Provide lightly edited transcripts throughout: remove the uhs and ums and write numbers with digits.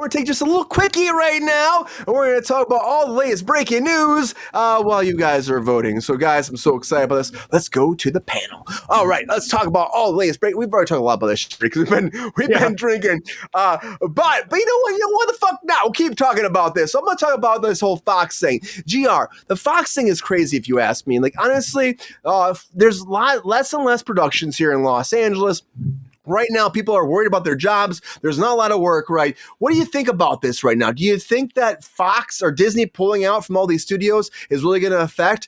we're taking just a little quickie right now, and we're going to talk about all the latest breaking news while you guys are voting. So, guys, I'm so excited about this. Let's go to the panel. All right, let's talk about all the latest break. We've already talked a lot about this shit because we've been drinking. But you know what? What the fuck now? We'll keep talking about this. So I'm going to talk about this whole Fox thing. GR, the Fox thing is crazy if you ask me. Like, honestly, there's less and less productions here in Los Angeles. Right now, people are worried about their jobs. There's not a lot of work, right? What do you think about this right now? Do you think that Fox or Disney pulling out from all these studios is really going to affect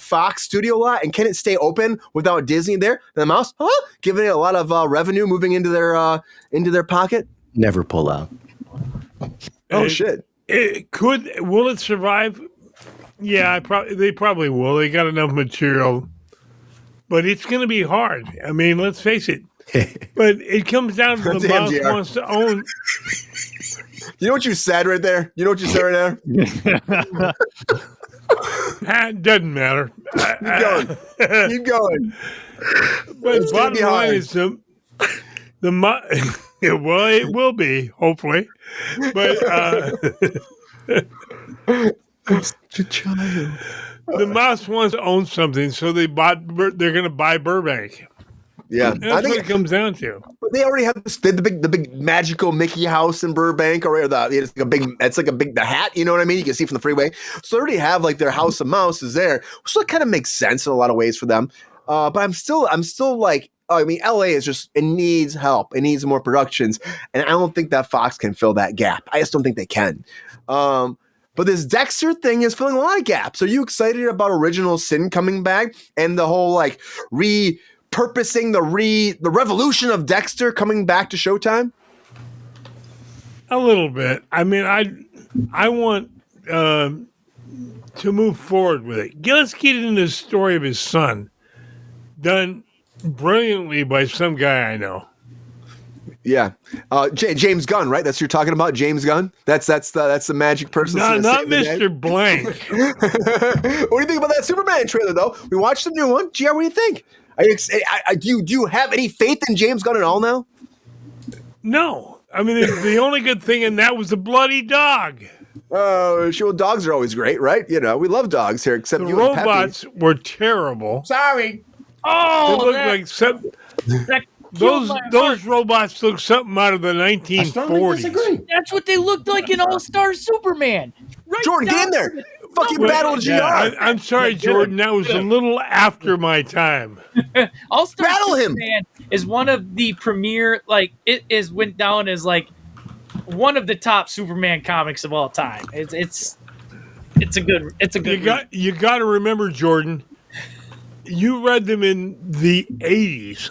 Fox studio lot? And can it stay open without Disney there? The mouse, giving it a lot of revenue moving into their pocket? Never pull out. Oh, shit. Will it survive? Yeah, they probably will. They got enough material. But it's going to be hard. I mean, let's face it. But it comes down to the mouse wants to own. You know what you said right there? You know what you said right there? It doesn't matter. Keep going. Keep going. But bottom line is well, it will be, hopefully. But such a child. The mouse wants to own something, so they're going to buy Burbank. Yeah, and that's what it comes down to. But they already have the big magical Mickey house in Burbank, or it's like a big the hat. You know what I mean? You can see from the freeway. So they already have like their House of Mouse is there, so it kind of makes sense in a lot of ways for them. But I'm still like, I mean, LA is just, it needs help. It needs more productions, and I don't think that Fox can fill that gap. I just don't think they can. But this Dexter thing is filling a lot of gaps. Are you excited about Original Sin coming back and the whole like repurposing the revolution of Dexter coming back to Showtime? A little bit. I mean, I want to move forward with it. Let's get into the story of his son, done brilliantly by some guy I know. Yeah, James Gunn, right? That's who you're talking about, James Gunn. That's the magic person. No, not Mr. Blank. What do you think about that Superman trailer, though? We watched the new one. GR, what do you think? Do you have any faith in James Gunn at all now? No, I mean the only good thing in that was the bloody dog. Oh, sure. Dogs are always great, right? You know, we love dogs here, except the you robots and were terrible. Sorry. Oh, they looked like some. Those robots look something out of the 1940s. That's what they looked like in All-Star Superman. Right, Jordan, get in there. Fucking battle GR. I'm sorry, Jordan. That was a little after my time. All-Star battle Superman is one of the premier, like, went down as like one of the top Superman comics of all time. It's a good. You got to remember, Jordan. You read them in the 80s.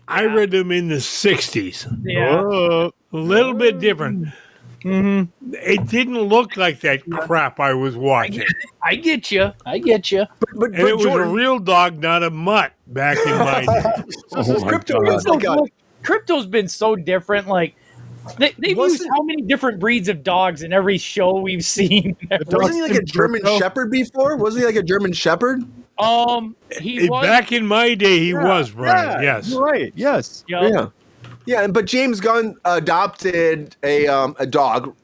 I read them in the 60s. Yeah. A little bit different. Mm-hmm. It didn't look like that crap I was watching. I get you. But it was a real dog, not a mutt, back in my day. Crypto's been so different. Like, they've used how many different breeds of dogs in every show we've seen? Wasn't he like a German Shepherd before? Wasn't he like a German Shepherd? He was. Back in my day, he was, Brian. Yes. Right. Yes. Yeah, but James Gunn adopted a dog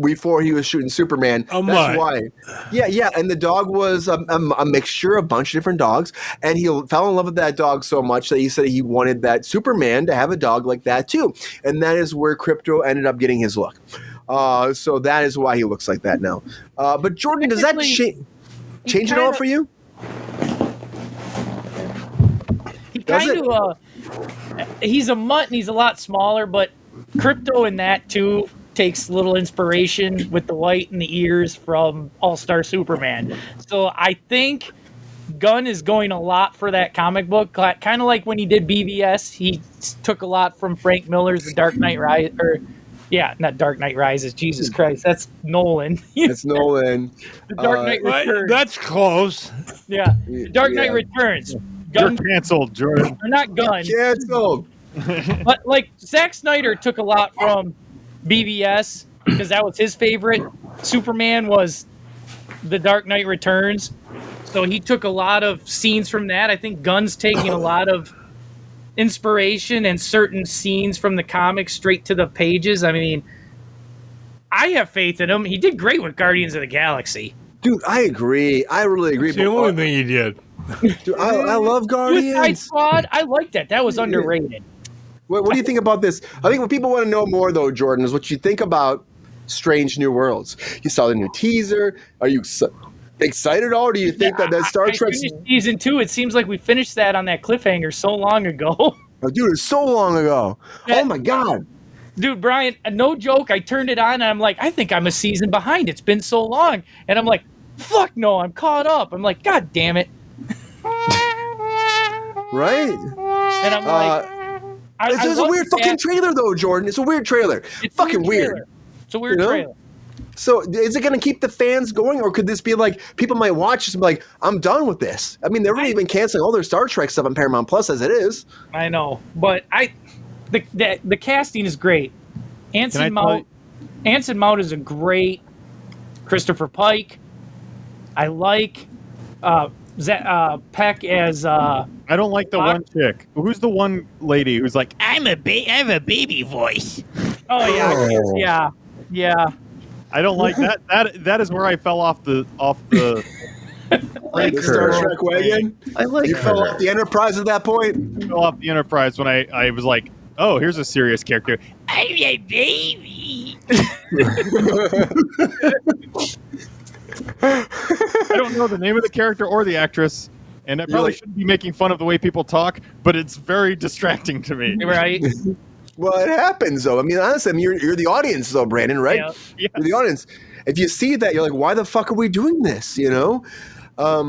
before he was shooting Superman. That's why. Yeah, and the dog was a mixture of a bunch of different dogs, and he fell in love with that dog so much that he said he wanted that Superman to have a dog like that too, and that is where Crypto ended up getting his look. So that is why he looks like that now. But Jordan, does that change it all for you? He's a mutt and he's a lot smaller, but Crypto in that too takes little inspiration with the white and the ears from All-Star Superman. So I think Gunn is going a lot for that comic book, kind of like when he did BVS. He took a lot from Frank Miller's The Dark Knight Rises, not Dark Knight Rises. Jesus Christ, that's Nolan. It's Nolan. The Dark Knight Returns. That's close. Yeah, Dark Knight Returns. Gun, you're canceled, Jordan. They're not Gun. Canceled. But like Zack Snyder took a lot from BVS because that was his favorite. Superman was The Dark Knight Returns. So he took a lot of scenes from that. I think Gunn's taking a lot of inspiration and certain scenes from the comics straight to the pages. I mean, I have faith in him. He did great with Guardians of the Galaxy. Dude, I agree. I really agree. It's the only thing he did. Dude, I love Suicide Guardians. Squad, I like that. That was underrated. What do you think about this? I think what people want to know more, though, Jordan, is what you think about Strange New Worlds. You saw the new teaser. Are you excited at all, or do you think that Star Trek season 2? It seems like we finished that on that cliffhanger so long ago. Oh, dude, it's so long ago. Oh my God. Dude, Brian, no joke. I turned it on and I'm like, I think I'm a season behind. It's been so long. And I'm like, fuck no, I'm caught up. I'm like, God damn it. Right? And I'm like, it's a weird fucking trailer, though, Jordan. It's a weird trailer. It's fucking weird. It's a weird trailer. So is it going to keep the fans going, or could this be like people might watch this and be like, I'm done with this? I mean, they've already been canceling all their Star Trek stuff on Paramount Plus as it is. I know, but the casting is great. Anson Mount is a great Christopher Pike. I like Peck as I don't like the one chick. Who's the one lady who's like, I have a baby voice. Oh yeah. I don't like that. That is where I fell off the Like Star Trek wagon. I like you fell off the Enterprise at that point. I fell off the Enterprise when I was like, oh, here's a serious character. I'm a baby. I don't know the name of the character or the actress, and I probably shouldn't be making fun of the way people talk, but it's very distracting to me. Right. Well, it happens, though. I mean, honestly, you're the audience, though, Brandon, right? Yeah. Yes. You're the audience. If you see that, you're like, why the fuck are we doing this? You know? I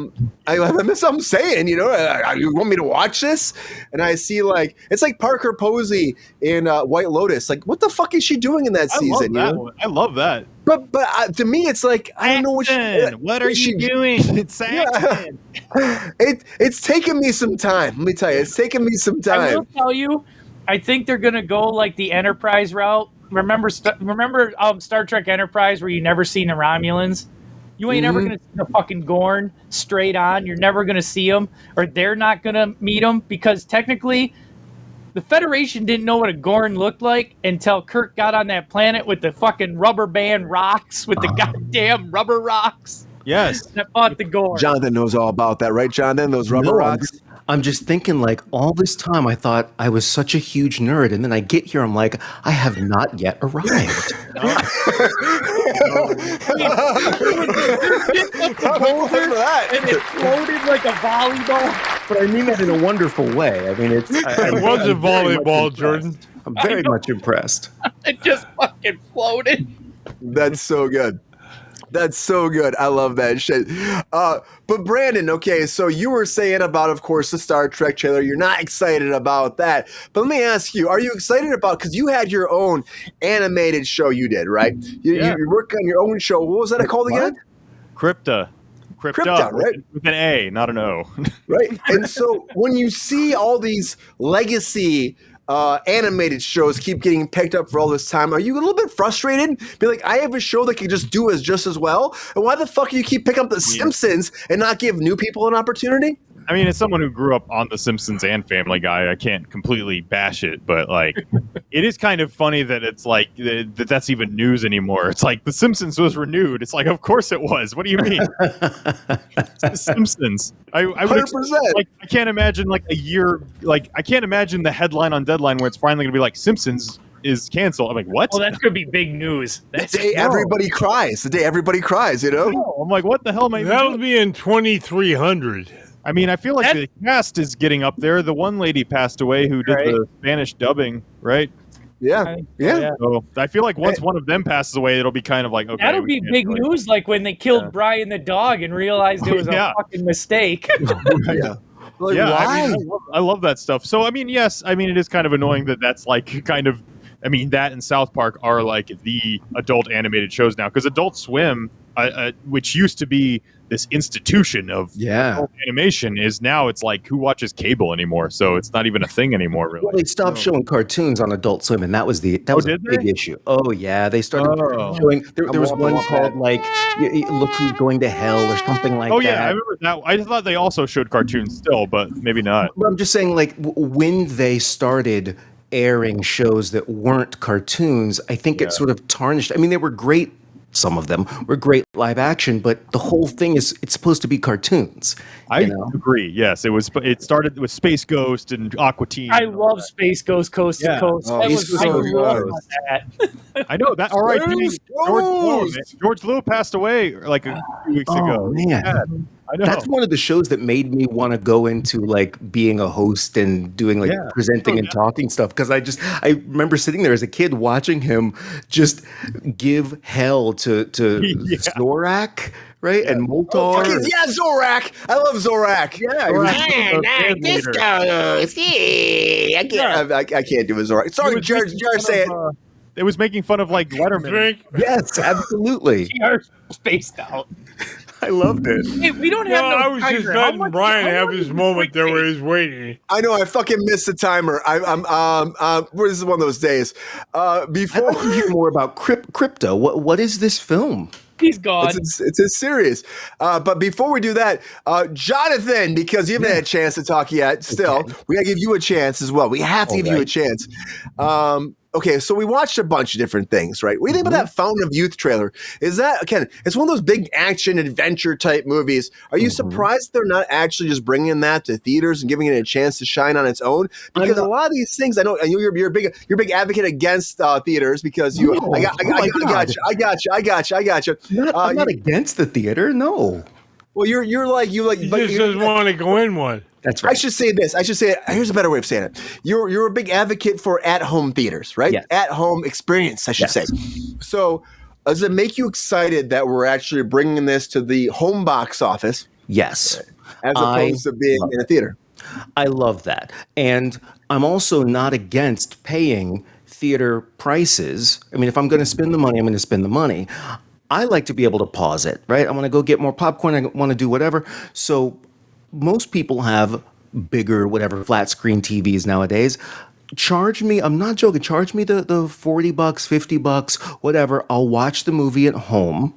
miss what I'm saying, you know? You want me to watch this? And I see, like, it's like Parker Posey in White Lotus. Like, what the fuck is she doing in that season? I love that. But to me, it's like, I don't know what are you doing? It's action. It's taken me some time. Let me tell you, it's taken me some time. I will tell you, I think they're gonna go like the Enterprise route. Remember Star Trek Enterprise, where you never seen the Romulans? You ain't ever gonna see the fucking Gorn straight on. You're never gonna see them, or they're not gonna meet them, because technically, the Federation didn't know what a Gorn looked like until Kirk got on that planet with the fucking rubber band rocks, with the goddamn rubber rocks. Yes. That fought the Gorn. Jonathan knows all about that, right, Jonathan? Those rubber rocks. I'm just thinking, like, all this time I thought I was such a huge nerd, and then I get here, I'm like, I have not yet arrived. And it floated like a volleyball. But I mean that in a wonderful way. I mean, It was a volleyball, Jordan. I'm very much impressed. It just fucking floated. That's so good. That's so good. I love that shit. But Brandon, okay, so you were saying about, of course, the Star Trek trailer. You're not excited about that. But let me ask you, are you excited about, because you had your own animated show you did, right? You work on your own show. What was that called again? Crypta, right? With an A, not an O. Right. And so when you see all these legacy animated shows keep getting picked up for all this time, are you a little bit frustrated? Be like, I have a show that can just do just as well, and why the fuck do you keep picking up The Simpsons and not give new people an opportunity? I mean, as someone who grew up on The Simpsons and Family Guy, I can't completely bash it, but like, it is kind of funny that it's like that's even news anymore. It's like The Simpsons was renewed. It's like, of course it was. What do you mean? It's The Simpsons. I would 100%. like, I can't imagine like a year. Like, I can't imagine the headline on Deadline where it's finally going to be like Simpsons is canceled. I'm like, what? Well, that's gonna be big news. The day everybody cries. The day everybody cries. You know. No, I'm like, what the hell am I? That'll be in 2300. I mean, I feel like the cast is getting up there. The one lady passed away who did the Spanish dubbing, right? Yeah. So I feel like once one of them passes away, it'll be kind of like, okay. That'll be big news, like when they killed Brian the dog and realized it was a fucking mistake. Yeah. Like, yeah, why? I love that stuff. So, I mean, yes, I mean, it is kind of annoying that that's like kind of, I mean, that and South Park are like the adult animated shows now, because Adult Swim, which used to be this institution of adult animation, is now it's like, who watches cable anymore? So it's not even a thing anymore, really. Well, they stopped showing cartoons on Adult Swim, and that was a big issue. Oh yeah, they started showing. There was one called like "Look Who's Going to Hell" or something like that. Oh yeah, I remember that. I thought they also showed cartoons still, but maybe not. But I'm just saying, like when they started airing shows that weren't cartoons, I think it sort of tarnished. I mean, they were great. Some of them were great live action, but the whole thing it's supposed to be cartoons. I agree. Yes, it started with Space Ghost and Aqua Teen. I love Space Ghost Coast to Coast. Oh, I good. love that. I know that. All right, George Lewis passed away like a few weeks ago. Man. Yeah, I know. That's one of the shows that made me want to go into like being a host and doing like presenting and talking stuff. Because I remember sitting there as a kid watching him just give hell to Zorak, right? And Moltar. Zorak. I love Zorak. Yeah, This goes. I can't do a Zorak. Sorry, George, say it. It was making fun of like Letterman. Drink. Yes, absolutely. GR spaced out. I loved it. Hey, we don't have no I was just timer. How letting much- Brian how have long his is moment this there where he's waiting. I know I fucking missed the timer. This is one of those days. I'd Before like to hear more about crypto. What is this film? He's gone. it's a series. But before we do that, Jonathan, because you haven't had a chance to talk yet, still, we gotta give you a chance as well. We have to give you a chance. Okay, so we watched a bunch of different things, right? What do you think about that Fountain of Youth trailer? Is that, again, it's one of those big action adventure type movies. Are you surprised they're not actually just bringing that to theaters and giving it a chance to shine on its own? Because a lot of these things, I know you're a big advocate against theaters because you. I got you. I'm not against the theater. No. Well, you He just want to go in one. That's right. I should say this. Here's a better way of saying it. You're a big advocate for at-home theaters, right? Yes. At-home experience, I should say. So, does it make you excited that we're actually bringing this to the home box office? Yes. As opposed to being in a theater. I love that. And I'm also not against paying theater prices. I mean, if I'm going to spend the money, I'm going to spend the money. I like to be able to pause it, right? I want to go get more popcorn. I want to do whatever. So most people have bigger, whatever, flat screen TVs nowadays. Charge me, I'm not joking, charge me the $40, $50, whatever. I'll watch the movie at home.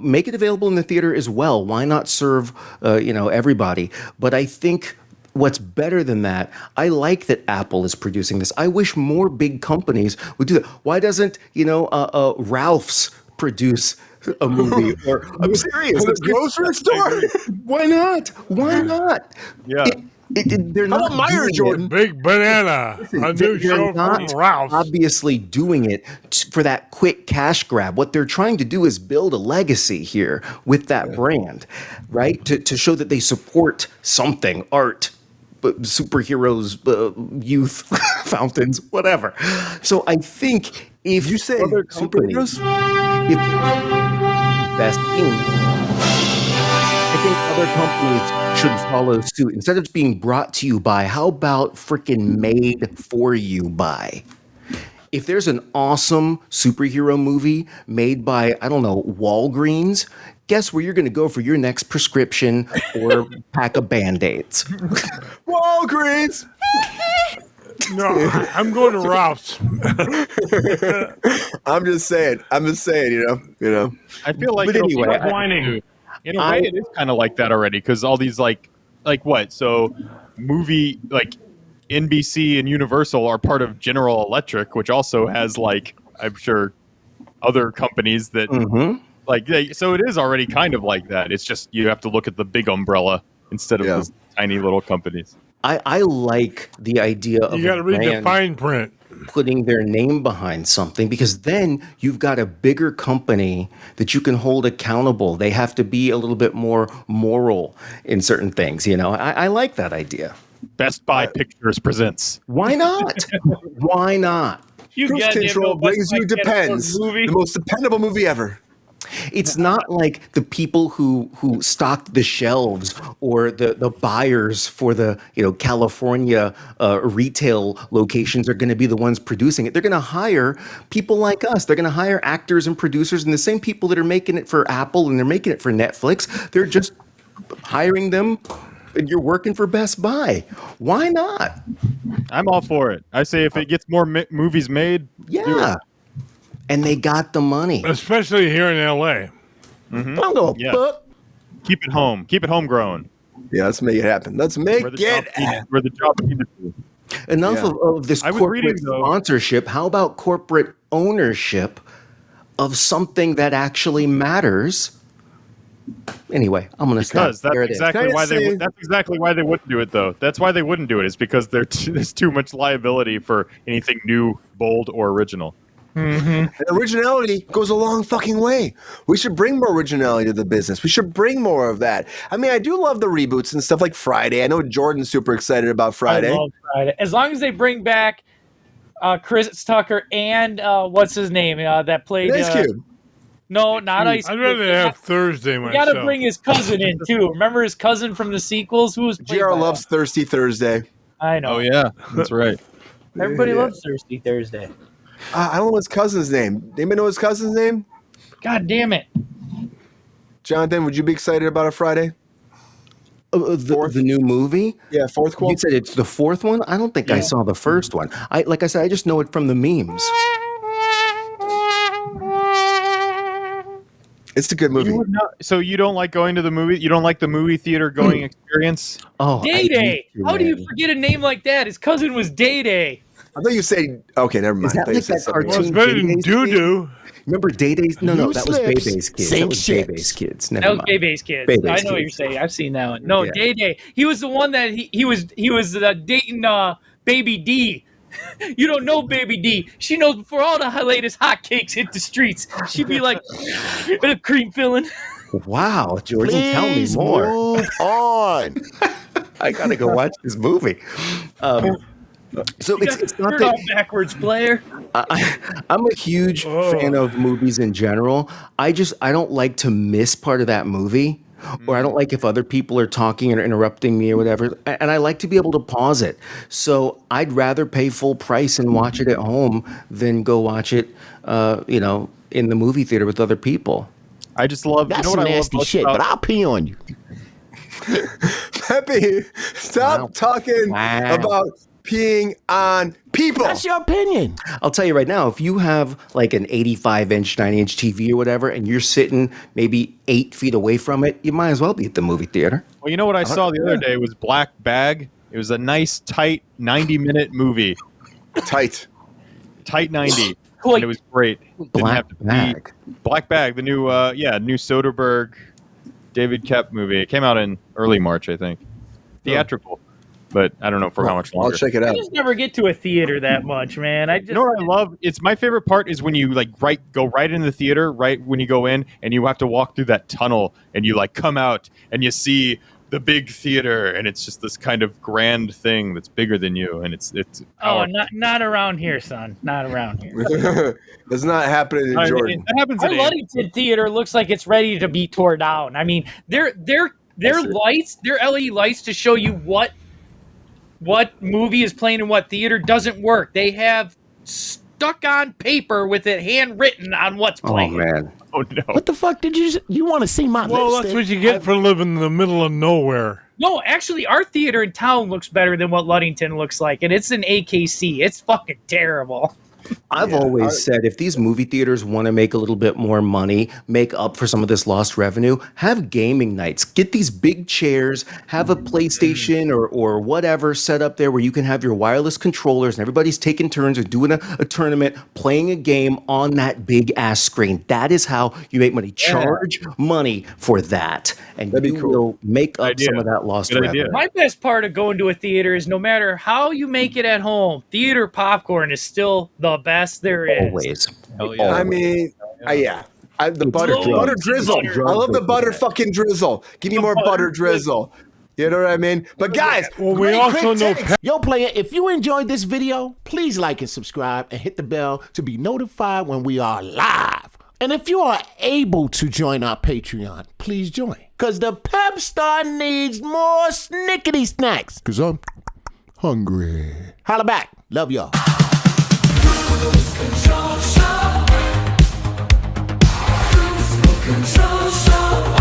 Make it available in the theater as well. Why not serve, everybody? But I think what's better than that, I like that Apple is producing this. I wish more big companies would do that. Why doesn't, Ralph's produce a movie? Or I'm serious, The grocery store? Why not? Why not? Yeah. They're not about Meyer, doing it. Jordan? Big Banana, a new They're show not from Ralph. obviously doing it for that quick cash grab. What they're trying to do is build a legacy here with that brand, right? To show that they support something, art, superheroes, youth, fountains, whatever. So I think if You say other companies, superheroes? if best thing, I think other companies should follow suit. Instead of being brought to you by, how about freaking made for you by? If there's an awesome superhero movie made by, I don't know, Walgreens, guess where you're going to go for your next prescription or pack of Band-Aids? Walgreens! No, I'm going to Ralph's. I'm just saying, you know. I feel like But anyway, whining. in a way, it is kind of like that already because all these like what? So movie like NBC and Universal are part of General Electric, which also has like I'm sure other companies that so it is already kind of like that. It's just you have to look at the big umbrella instead of those tiny little companies. I like the idea of You got to a read the brand fine print. putting their name behind something, because then you've got a bigger company that you can hold accountable. They have to be a little bit more moral in certain things. I like that idea. Best Buy Pictures presents. Why not? Why not? You Cruise goddamn Control know Best brings Buy you can't afford Depends, movie. the most dependable movie ever. It's not like the people who stocked the shelves or the buyers for the California retail locations are going to be the ones producing it. They're going to hire people like us. They're going to hire actors and producers, and the same people that are making it for Apple and they're making it for Netflix. They're just hiring them, and you're working for Best Buy. Why not? I'm all for it. I say if it gets more movies made, do Yeah. it. And they got the money. Especially here in L.A. I don't know. Yeah. But Keep it home. Keep it homegrown. Yeah, let's make it happen. Let's make Where the it job needed to be. Enough Yeah. of this I was corporate reading, though- sponsorship. How about corporate ownership of something that actually matters? Anyway, I'm going to stop. Because that's There it is. exactly Can I why say- that's exactly why they wouldn't do it, though. That's why they wouldn't do it. Is because there's too much liability for anything new, bold, or original. And originality goes a long fucking way. We should bring more originality to the business. We should bring more of that. I mean, I do love the reboots and stuff like Friday. I know Jordan's super excited about Friday. I love Friday. As long as they bring back Chris Tucker and what's his name that played Ice Cube. No, not Ice I'd Cube. rather have Thursday We myself. gotta bring his cousin in too. Remember his cousin from the sequels? Who was played JR by loves Thirsty Thursday. I know. Oh yeah, that's right. Everybody Yeah. loves Thirsty Thursday. I don't know his cousin's name. Anybody know his cousin's name? God damn it. Jonathan, would you be excited about a Friday? The new movie? Yeah, fourth You quote. said it's the fourth one? I don't think I saw the first one. Like I said, I just know it from the memes. It's a good movie. You would not, so you don't like going to the movie? You don't like the movie theater going experience? Oh, Day Day. How do you man. forget a name like that? His cousin was Day Day. I thought you said okay. Never mind. Is that I thought you like said that something Well, else. it's cartoon? better than Day-Day's doo-doo. Remember Day Days? No, New that was slips, Bebe's Kids. same That was shit. Bebe's Kids. Never That was mind. Bebe's Kids. Bebe's I know what you're Kids. saying. I've seen that one. No, Yeah. Day Day. He was the one that he was dating Baby D. You don't know Baby D. She knows before all the latest hotcakes hit the streets. She'd be like, a cream filling. Wow, Georgie, tell me Please more. move on. I gotta go watch this movie. So it's not You're that all backwards player. I'm a huge fan of movies in general. I don't like to miss part of that movie, or I don't like if other people are talking or interrupting me or whatever. And I like to be able to pause it. So I'd rather pay full price and watch it at home than go watch it, in the movie theater with other people. I just love. That's you know some what I love nasty most shit, about- but I'll pee on you. Pepe, stop Wow. talking Wow. about peeing on people. That's your opinion. I'll tell you right now, if you have like an 85-inch, 90-inch TV or whatever, and you're sitting maybe 8 feet away from it, you might as well be at the movie theater. Well, you know what I saw the other day was Black Bag. It was a nice, tight 90-minute movie. Tight. Tight 90. Like- And it was great. Didn't Black have to pee. Bag. Black Bag, the new Soderbergh, David Koepp movie. It came out in early March, I think. Theatrical, but I don't know for how much I'll longer. check it I out. just never get to a theater that much, man. I just You know what I love? It's my favorite part is when you go right in the theater, right when you go in, and you have to walk through that tunnel, and you come out and you see the big theater, and it's just this kind of grand thing that's bigger than you, and it's Oh, powerful. not around here, son. Not around here. It's not happening in Jordan. That happens Our in Ludington theater looks like it's ready to be tore down. I mean, their lights, their LED lights to show you what movie is playing in what theater doesn't work. They have stuck on paper with it handwritten on what's Oh, playing. man. Oh no! What the fuck did you want to see my Well, lipstick? that's what you get for living in the middle of nowhere. No, actually, our theater in town looks better than what Ludington looks like, and it's an AKC. It's fucking terrible. I've always said if these movie theaters want to make a little bit more money, make up for some of this lost revenue, have gaming nights. Get these big chairs, have a PlayStation or whatever set up there where you can have your wireless controllers and everybody's taking turns or doing a tournament, playing a game on that big ass screen. That is how you make money. Charge money for that. And That'd be you cool. will make up Idea. some of that lost Good revenue. idea. My best part of going to a theater is no matter how you make it at home, theater popcorn is still the best there is. Always. Hell yeah. I mean, the butter Butter drizzle. drizzle. I love the butter fucking drizzle. Give me more butter drizzle. You know what I mean? But guys, Well, we great also quick know takes. Yo, player, if you enjoyed this video, please like and subscribe and hit the bell to be notified when we are live. And if you are able to join our Patreon, please join. Because the Pepestar needs more snickety snacks. Because I'm hungry. Holla back. Love y'all. Control show.